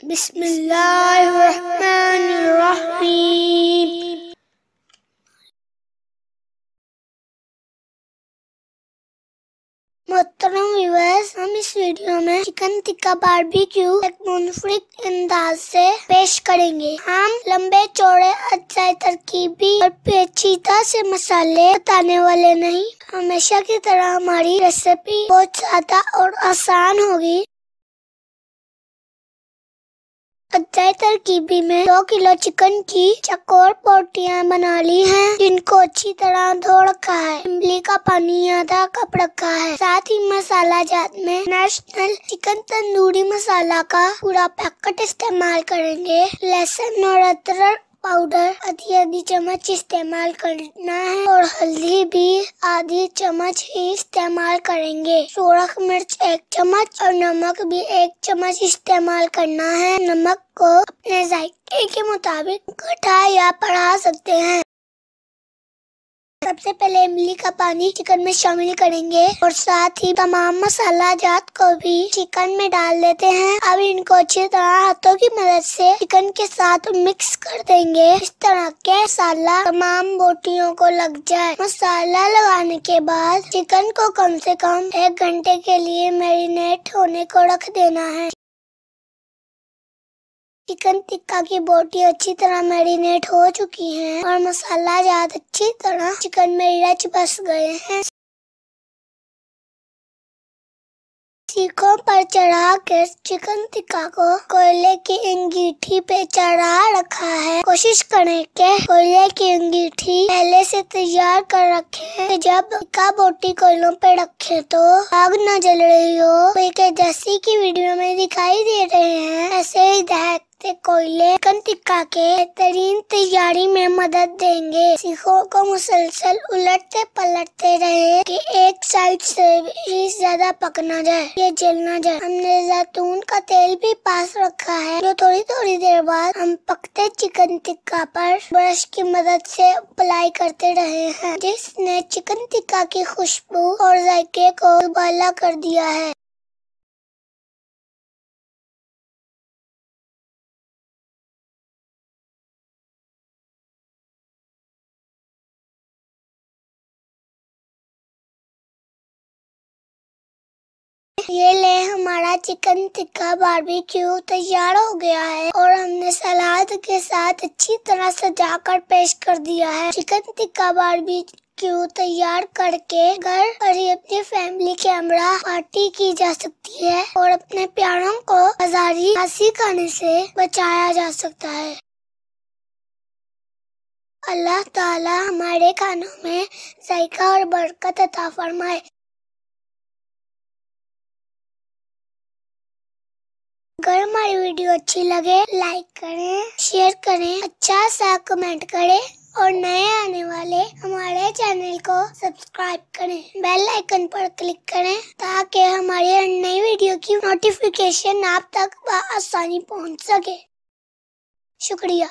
बिस्मिल्लाहिर्रहमानिर्रहीम। मोहतरम व्यूअर्स, हम इस वीडियो में चिकन टिक्का बारबेक्यू एक मुनफरिद अंदाज से पेश करेंगे। हम लंबे चौड़े अज्जाए तरकीबी और पेचीदा से मसाले बताने वाले नहीं। हमेशा की तरह हमारी रेसिपी बहुत ज्यादा और आसान होगी। अज्जाए तरकीबी में 2 किलो चिकन की चकोर पोटियाँ बना ली हैं, जिनको अच्छी तरह धो रखा है। इमली का पानी आधा कप रखा है। साथ ही मसाला जात में नेशनल चिकन तंदूरी मसाला का पूरा पैकेट इस्तेमाल करेंगे। लहसुन और अदरक पाउडर आधी चम्मच इस्तेमाल करना है और हल्दी भी आधी चम्मच ही इस्तेमाल करेंगे। सूरख मिर्च 1 चम्मच और नमक भी 1 चम्मच इस्तेमाल करना है। नमक को अपने जायके के मुताबिक घटा या बढ़ा सकते हैं। सबसे पहले इमली का पानी चिकन में शामिल करेंगे और साथ ही तमाम मसाला जात को भी चिकन में डाल देते हैं। अब इनको अच्छी तरह हाथों की मदद से चिकन के साथ मिक्स कर देंगे। इस तरह के मसाला तमाम बोटियों को लग जाए। मसाला लगाने के बाद चिकन को कम से कम 1 घंटे के लिए मैरिनेट होने को रख देना है। चिकन टिक्का की बोटी अच्छी तरह मैरिनेट हो चुकी हैं और मसाला जात अच्छी तरह चिकन में रच बस गए हैं। सीखों पर चढ़ा कर चिकन टिक्का को कोयले की अंगीठी पे चढ़ा रखा है। कोशिश करें कि कोयले की अंगीठी पहले से तैयार कर रखें। जब टिक्का बोटी कोयलों पे रखें तो आग न जल रही हो। जैसे कि वीडियो में दिखाई दे रहे हैं, ऐसे ही दहकते कोयले चिकन टिक्का के बेहतरीन तैयारी में मदद देंगे। सीखों को मुसलसल उलटते पलटते रहे कि एक साइड से भी ज्यादा पक न जाए, ये जल न जाए। हमने जैतून का तेल भी पास रखा है, जो थोड़ी देर बाद हम पकते चिकन टिक्का पर ब्रश की मदद से अप्लाई करते रहे हैं, जिसने चिकन टिक्का की खुशबू और जायके को दुबाला कर दिया है। ये ले हमारा चिकन टिक्का बारबेक्यू तैयार हो गया है और हमने सलाद के साथ अच्छी तरह सजाकर पेश कर दिया है। चिकन टिक्का बारबेक्यू तैयार करके घर पर ही अपनी फैमिली कैमरा पार्टी की जा सकती है और अपने प्यारों को बाजारी खांसी खाने से बचाया जा सकता है। अल्लाह ताला हमारे खानों में जायका और बरकत अता फरमाए। अगर हमारी वीडियो अच्छी लगे लाइक करें, शेयर करें, अच्छा सा कमेंट करें और नए आने वाले हमारे चैनल को सब्सक्राइब करें। बेल आइकन पर क्लिक करें ताकि हमारी हर नई वीडियो की नोटिफिकेशन आप तक आसानी पहुंच सके। शुक्रिया।